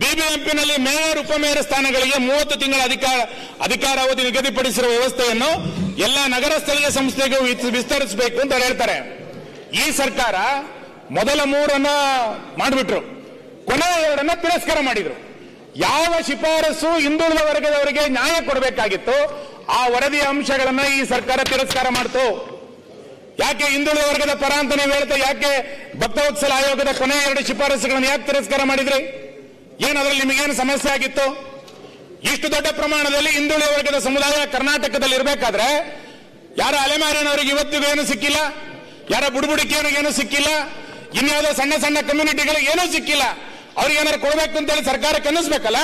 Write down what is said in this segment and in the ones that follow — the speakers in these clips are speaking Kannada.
ಬಿಬಿಎಂಪಿನಲ್ಲಿ ಮೇಯರ್ ಉಪಮೇಯರ್ ಸ್ಥಾನಗಳಿಗೆ 30 ತಿಂಗಳ ಅಧಿಕಾರಾವಧಿ ನಿಗದಿಪಡಿಸಿರುವ ವ್ಯವಸ್ಥೆಯನ್ನು ಎಲ್ಲ ನಗರ ಸ್ಥಳೀಯ ಸಂಸ್ಥೆಗೂ ವಿಸ್ತರಿಸಬೇಕು ಅಂತ ಹೇಳ್ತಾರೆ. ಈ ಸರ್ಕಾರ ಮೊದಲ 3 ಮಾಡಿಬಿಟ್ರು, ಕೊನೆಯ 2 ತಿರಸ್ಕಾರ ಮಾಡಿದ್ರು. ಯಾವ ಶಿಫಾರಸು ಹಿಂದುಳಿದ ವರ್ಗದವರಿಗೆ ನ್ಯಾಯ ಕೊಡಬೇಕಾಗಿತ್ತು ಆ ವರದಿಯ ಅಂಶಗಳನ್ನ ಈ ಸರ್ಕಾರ ತಿರಸ್ಕಾರ ಮಾಡ್ತು. ಯಾಕೆ ಹಿಂದುಳಿದ ವರ್ಗದ ಪರ ಅಂತ ನೀವು ಹೇಳ್ತಾ, ಯಾಕೆ ಭಕ್ತವತ್ಸಲ ಆಯೋಗದ ಕೊನೆಯ 2 ಶಿಫಾರಸುಗಳನ್ನು ಯಾಕೆ ತಿರಸ್ಕಾರ ಮಾಡಿದ್ರಿ? ಏನದ್ರಲ್ಲಿ ನಿಮಗೇನು ಸಮಸ್ಯೆ ಆಗಿತ್ತು? ಇಷ್ಟು ದೊಡ್ಡ ಪ್ರಮಾಣದಲ್ಲಿ ಹಿಂದುಳಿದ ವರ್ಗದ ಸಮುದಾಯ ಕರ್ನಾಟಕದಲ್ಲಿ ಇರಬೇಕಾದ್ರೆ ಯಾರ ಅಲೆಮಾರಿನವರಿಗೆ ಇವತ್ತಿಗೂ ಏನು ಸಿಕ್ಕಿಲ್ಲ, ಯಾರ ಬುಡುಬುಡಿಕೆಯವರಿಗೇನು ಸಿಕ್ಕಿಲ್ಲ, ಇನ್ಯಾವುದೋ ಸಣ್ಣ ಸಣ್ಣ ಕಮ್ಯುನಿಟಿಗಳಿಗೆ ಏನೂ ಸಿಕ್ಕಿಲ್ಲ. ಅವ್ರಿಗೆ ಏನಾದ್ರು ಕೊಡಬೇಕು ಅಂತೇಳಿ ಸರ್ಕಾರಕ್ಕೆ ಅನ್ನಿಸ್ಬೇಕಲ್ಲ.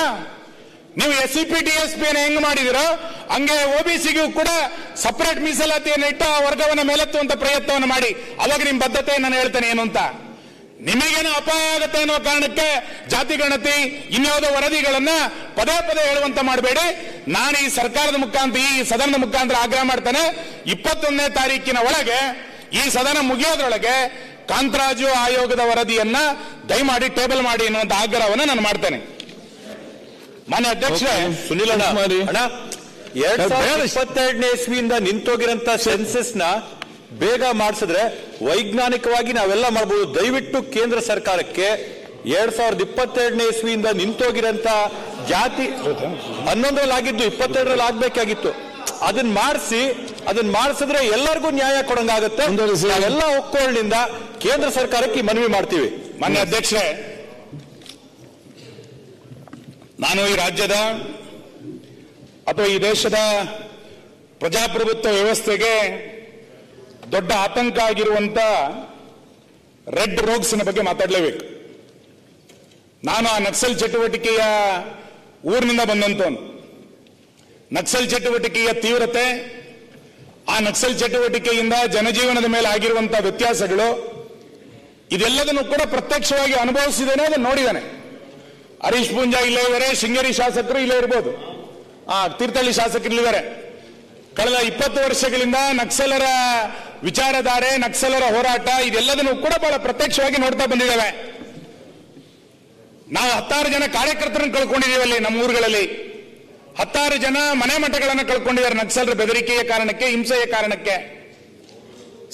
ನೀವು SCP DSP ಹೆಂಗ್ ಮಾಡಿದಿರೋ ಹಂಗೆ OBCಗೂ ಕೂಡ ಸಪರೇಟ್ ಮೀಸಲಾತಿಯನ್ನು ಇಟ್ಟು ಆ ವರ್ಗವನ್ನು ಮೇಲೆತ್ತುವಂತ ಪ್ರಯತ್ನವನ್ನು ಮಾಡಿ. ಅವಾಗ ನಿಮ್ ಬದ್ಧತೆ ನಾನು ಹೇಳ್ತೇನೆ ಏನು ಅಂತ. ನಿಮಗೇನು ಅಪಾಯ ಆಗುತ್ತೆ ಅನ್ನೋ ಕಾರಣಕ್ಕೆ ಜಾತಿ ಗಣತಿ ಇನ್ಯಾವುದೋ ವರದಿಗಳನ್ನ ಪದೇ ಪದೇ ಹೇಳುವಂತ ಮಾಡಬೇಡಿ. ನಾನು ಈ ಸರ್ಕಾರದ ಮುಖಾಂತರ, ಈ ಸದನದ ಮುಖಾಂತರ ಆಗ್ರಹ ಮಾಡ್ತೇನೆ, 21ನೇ ತಾರೀಕಿನ ಒಳಗೆ ಈ ಸದನ ಮುಗಿಯೋದ್ರೊಳಗೆ ಕಾಂತರಾಜು ಆಯೋಗದ ವರದಿಯನ್ನ ದಯಮಾಡಿ ಟೇಬಲ್ ಮಾಡಿ ಎನ್ನುವಂತ ಆಗ್ರಹವನ್ನು ನಾನು ಮಾಡ್ತೇನೆ. ಮಾನ್ಯ ಅಧ್ಯಕ್ಷರೇ, ಸುನಿಲ್ ಅಣ್ಣ 2022ನೇ ಇಸ್ವಿಯಿಂದ ನಿಂತೋಗಿರಂತ ಸೆನ್ಸಸ್ ನ ಬೇಗ ಮಾಡಿಸಿದ್ರೆ ವೈಜ್ಞಾನಿಕವಾಗಿ ನಾವೆಲ್ಲ ಮಾಡಬಹುದು. ದಯವಿಟ್ಟು ಕೇಂದ್ರ ಸರ್ಕಾರಕ್ಕೆ 2022ನೇ ಇಸ್ವಿಯಿಂದ ನಿಂತೋಗಿರಂತ ಜಾತಿ 11ರಲ್ಲಿ ಆಗಿದ್ದು 22ರಲ್ಲಿ ಆಗ್ಬೇಕಾಗಿತ್ತು. ಅದನ್ನ ಮಾಡಿಸಿದ್ರೆ ಎಲ್ಲರಿಗೂ ನ್ಯಾಯ ಕೊಡಂಗಾಗುತ್ತೆ. ಎಲ್ಲ ಒಕ್ಕೊಳ್ನಿಂದ ಕೇಂದ್ರ ಸರ್ಕಾರಕ್ಕೆ ಮನವಿ ಮಾಡ್ತೀವಿ. ಮಾನ್ಯ ಅಧ್ಯಕ್ಷರೇ, ನಾನು ಈ ರಾಜ್ಯದ ಅಥವಾ ಈ ದೇಶದ ಪ್ರಜಾಪ್ರಭುತ್ವ ವ್ಯವಸ್ಥೆಗೆ ದೊಡ್ಡ ಆತಂಕ ಆಗಿರುವಂತ ರೆಡ್ ರೋಗ್ಸ್ನ ಬಗ್ಗೆ ಮಾತಾಡಲೇಬೇಕು. ನಾನು ಆ ನಕ್ಸಲ್ ಚಟುವಟಿಕೆಯ ಊರಿನಿಂದ ಬಂದಂತವನು. ನಕ್ಸಲ್ ಚಟುವಟಿಕೆಯ ತೀವ್ರತೆ, ಆ ನಕ್ಸಲ್ ಚಟುವಟಿಕೆಯಿಂದ ಜನಜೀವನದ ಮೇಲೆ ಆಗಿರುವಂತಹ ವ್ಯತ್ಯಾಸಗಳು, ಇದೆಲ್ಲದನ್ನು ಕೂಡ ಪ್ರತ್ಯಕ್ಷವಾಗಿ ಅನುಭವಿಸಿದ್ದೇನೆ, ಅದನ್ನು ನೋಡಿದ್ದಾನೆ. ಹರೀಶ್ ಪೂಂಜಾ ಇಲ್ಲೇ ಇದ್ದಾರೆ, ಶೃಂಗೇರಿ ಶಾಸಕರು ಇಲ್ಲೇ ಇರಬಹುದು, ತೀರ್ಥಹಳ್ಳಿ ಶಾಸಕರು ಇಲ್ಲಿದ್ದಾರೆ. ಕಳೆದ 20 ವರ್ಷಗಳಿಂದ ನಕ್ಸಲರ ವಿಚಾರಧಾರೆ, ನಕ್ಸಲರ ಹೋರಾಟ ಇದೆಲ್ಲದನ್ನು ಕೂಡ ಬಹಳ ಪ್ರತ್ಯಕ್ಷವಾಗಿ ನೋಡ್ತಾ ಬಂದಿದ್ದೇವೆ. ನಾವು 10 ಜನ ಕಾರ್ಯಕರ್ತರನ್ನು ಕಳ್ಕೊಂಡಿದ್ದೀವಿ ಅಲ್ಲಿ ನಮ್ಮ ಊರುಗಳಲ್ಲಿ. 10 ಜನ ಮನೆ ಮಠಗಳನ್ನು ಕಳ್ಕೊಂಡಿದ್ದಾರೆ ನಕ್ಸಲರ ಬೆದರಿಕೆಯ ಕಾರಣಕ್ಕೆ, ಹಿಂಸೆಯ ಕಾರಣಕ್ಕೆ.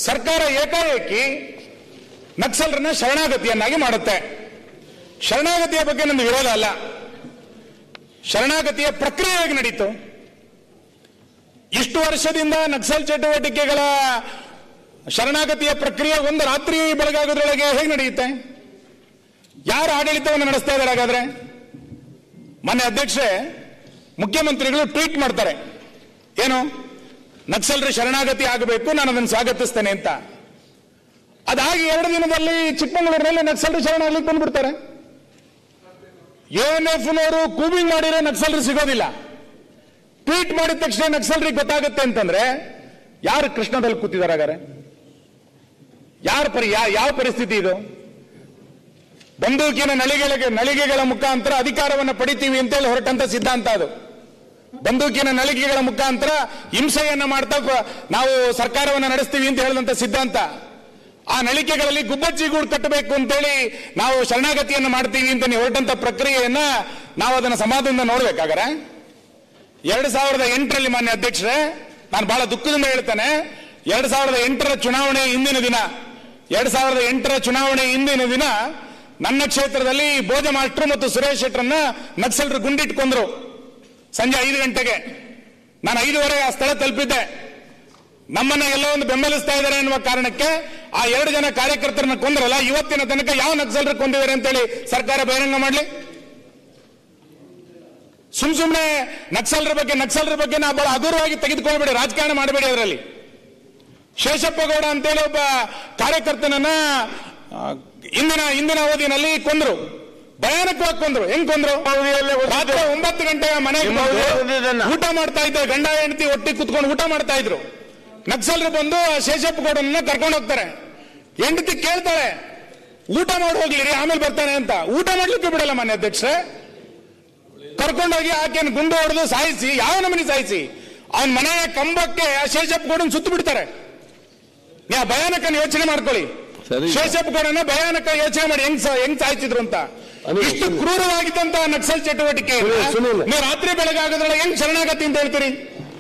ಸರ್ಕಾರ ಏಕಾಏಕಿ ನಕ್ಸಲರನ್ನ ಶರಣಾಗತಿಯನ್ನಾಗಿ ಮಾಡುತ್ತೆ. ಶರಣಾಗತಿಯ ಬಗ್ಗೆ ನನ್ನ ವಿರೋಧ ಅಲ್ಲ. ಶರಣಾಗತಿಯ ಪ್ರಕ್ರಿಯೆ ಹೇಗೆ ನಡೀತು? ಇಷ್ಟು ವರ್ಷದಿಂದ ನಕ್ಸಲ್ ಚಟುವಟಿಕೆಗಳ ಶರಣಾಗತಿಯ ಪ್ರಕ್ರಿಯೆ ಒಂದು ರಾತ್ರಿ ಬೆಳಗಾಗೋದ್ರೊಳಗೆ ಹೇಗೆ ನಡೆಯುತ್ತೆ? ಯಾರು ಆಡಳಿತವನ್ನು ನಡೆಸ್ತಾ ಇದ್ದಾರೆ ಹಾಗಾದ್ರೆ? ಮಾನ್ಯ ಅಧ್ಯಕ್ಷರೇ, ಮುಖ್ಯಮಂತ್ರಿಗಳು ಟ್ವೀಟ್ ಮಾಡ್ತಾರೆ, ಏನು ನಕ್ಸಲರ ಶರಣಾಗತಿ ಆಗಬೇಕು, ನಾನು ಅದನ್ನು ಸ್ವಾಗತಿಸ್ತೇನೆ ಅಂತ. ಅದಾಗಿ 2 ದಿನದಲ್ಲಿ ಚಿಕ್ಕಮಗಳೂರಿನಲ್ಲಿ ನಕ್ಸಲರು ಶರಣಾಗಲಿಕ್ಕೆ ಬಂದ್ಬಿಡ್ತಾರೆ. ANF-ನವರು ಕೂಬಿಂಗ್ ಮಾಡಿರೋ ನಕ್ಸಲರು ಸಿಗೋದಿಲ್ಲ. ಟ್ವೀಟ್ ಮಾಡಿದ ತಕ್ಷಣ ನಕ್ಸಲರಿಗೆ ಗೊತ್ತಾಗುತ್ತೆ ಅಂತಂದ್ರೆ ಯಾರು ಕೃಷ್ಣದಲ್ಲಿ ಕೂತಿದ್ದಾರೆ ಹಾಗಾದ್ರೆ? ಯಾವ ಪರಿಸ್ಥಿತಿ ಇದು? ಬಂದೂಕಿನ ನಳಿಗೆಗಳ ಮುಖಾಂತರ ಅಧಿಕಾರವನ್ನು ಪಡಿತೀವಿ ಅಂತೇಳಿ ಹೊರಟಂತ ಸಿದ್ಧಾಂತ ಅದು. ಬಂದೂಕಿನ ನಳಿಗೆಗಳ ಮುಖಾಂತರ ಹಿಂಸೆಯನ್ನ ಮಾಡ್ತಾ ನಾವು ಸರ್ಕಾರವನ್ನು ನಡೆಸ್ತೀವಿ ಅಂತ ಹೇಳಿದಂತ ಸಿದ್ಧಾಂತ. ಆ ನಳಿಕೆಗಳಲ್ಲಿ ಗುಬ್ಬಚ್ಚಿ ಗೂಡು ಕಟ್ಟಬೇಕು ಅಂತೇಳಿ ನಾವು ಶರಣಾಗತಿಯನ್ನು ಮಾಡ್ತೀವಿ ಅಂತ ನೀವು ಹೊರಟಂತ ಪ್ರಕ್ರಿಯೆಯನ್ನ ನಾವು ಅದನ್ನು ಸಮಾಧಾನದಿಂದ ನೋಡ್ಬೇಕಾದ್ರೆ 2008ರಲ್ಲಿ ಮಾನ್ಯ ಅಧ್ಯಕ್ಷರೇ, ನಾನು ಬಹಳ ದುಃಖದಿಂದ ಹೇಳ್ತೇನೆ, 2008ರ ಚುನಾವಣೆ ಹಿಂದಿನ ದಿನ ನನ್ನ ಕ್ಷೇತ್ರದಲ್ಲಿ ಭೋಜ ಮಾಸ್ಟರ್ ಮತ್ತು ಸುರೇಶ್ ಶೆಟ್ಟರನ್ನ ನಕ್ಸಲರು ಗುಂಡಿಟ್ಕೊಂಡ್ರು. ಸಂಜೆ 5 ಗಂಟೆಗೆ ನಾನು 5:15 ಆ ಸ್ಥಳ ತಲುಪಿದ್ದೆ. ನಮ್ಮನ್ನ ಎಲ್ಲೋ ಒಂದು ಬೆಂಬಲಿಸ್ತಾ ಇದ್ದಾರೆ ಎನ್ನುವ ಕಾರಣಕ್ಕೆ ಆ 2 ಜನ ಕಾರ್ಯಕರ್ತರನ್ನ ಕೊಂದ್ರಲ್ಲ, ಇವತ್ತಿನ ತನಕ ಯಾವ ನಕ್ಸಲರು ಕೊಂದಿದ್ದಾರೆ ಅಂತೇಳಿ ಸರ್ಕಾರ ಬಹಿರಂಗ ಮಾಡಲಿ. ಸುಮ್ನೆ ನಕ್ಸಲರ ಬಗ್ಗೆ ನಾ ಬಹಳ ಹಗುರವಾಗಿ ತೆಗೆದುಕೊಳ್ಬೇಡಿ, ರಾಜಕಾರಣ ಮಾಡಬೇಡಿ. ಅದರಲ್ಲಿ ಶೇಷಪ್ಪ ಗೌಡ ಅಂತೇಳಿ ಒಬ್ಬ ಕಾರ್ಯಕರ್ತನನ್ನ ಇಂದಿನ ಅವಧಿನಲ್ಲಿ ಕೊಂದ್ರು, ಭಯಾನಕವಾಗಿ ಕೊಂದ್ರು. ಹೆಂಗ್ ಕೊಂದ್ರು? ರಾತ್ರಿ 9 ಗಂಟೆಯ ಮನೆಗೆ ಊಟ ಮಾಡ್ತಾ ಇದ್ದ ಗಂಡ ಹೆಂಡತಿ ಒಟ್ಟಿಗೆ ಕುತ್ಕೊಂಡು ಊಟ ಮಾಡ್ತಾ ಇದ್ರು. ನಕ್ಸಲರು ಬಂದು ಶೇಷಪ್ಪ ಗೌಡನ್ನ ಕರ್ಕೊಂಡು ಹೋಗ್ತಾರೆ. ಹೆಂಡತಿ ಕೇಳ್ತಾಳೆ, ಊಟ ಮಾಡಿ ಹೋಗ್ಲಿರಿ ಆಮೇಲೆ ಬರ್ತಾನೆ ಅಂತ. ಊಟ ಮಾಡ್ಲಿಕ್ಕೆ ಬಿಡಲ್ಲ ಮಾನ್ಯ ಅಧ್ಯಕ್ಷರೇ. ಕರ್ಕೊಂಡೋಗಿ ಆಕೆಯನ್ನು ಗುಂಡು ಹೊಡೆದು ಸಾಯಿಸಿ, ಯಾವ ನಮೂನಿ ಸಾಯಿಸಿ, ಅವನ ಮನೆಯ ಕಂಬಕ್ಕೆ ಶೇಷಪ್ಪ ಗೌಡನ್ ಸುತ್ತು ಬಿಡ್ತಾರೆ. ನೀವು ಭಯಾನಕ ಯೋಚನೆ ಮಾಡ್ಕೊಳ್ಳಿ. ಶೇಷಪ್ಪ ಗೌಡನ ಭಯಾನಕ ಯೋಚನೆ ಮಾಡಿ ಹೆಂಗ್ ಸಾಯ್ತಿದ್ರು ಅಂತ. ಇಷ್ಟು ಕ್ರೂರವಾಗಿದ್ದಂತಹ ನಕ್ಸಲ್ ಚಟುವಟಿಕೆ ಸುನಿಲ್. ನೀವು ರಾತ್ರಿ ಬೆಳಗಾಗದ್ರೊಳಗೆ ಹೆಂಗ್ ಶರಣಾಗತಿ ಅಂತ ಹೇಳ್ತೀರಿ?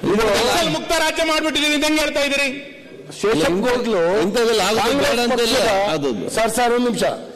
ನಕ್ಸಲ್ ಮುಕ್ತ ರಾಜ್ಯ ಮಾಡ್ಬಿಟ್ಟಿದ್ದೀರಿ ಅಂತ ಹೆಂಗ್ ಹೇಳ್ತಾ ಇದ್ದೀರಿ? ಶೇಷಪ್ಪಗೋಡ್ಲು ಇಂಥದ್ದೆಲ್ಲ ಆಗೋದು ಬೇಡ ಅಂತೆಲ್ಲ ಅದು ಸರ್ ಒಂದು ನಿಮಿಷ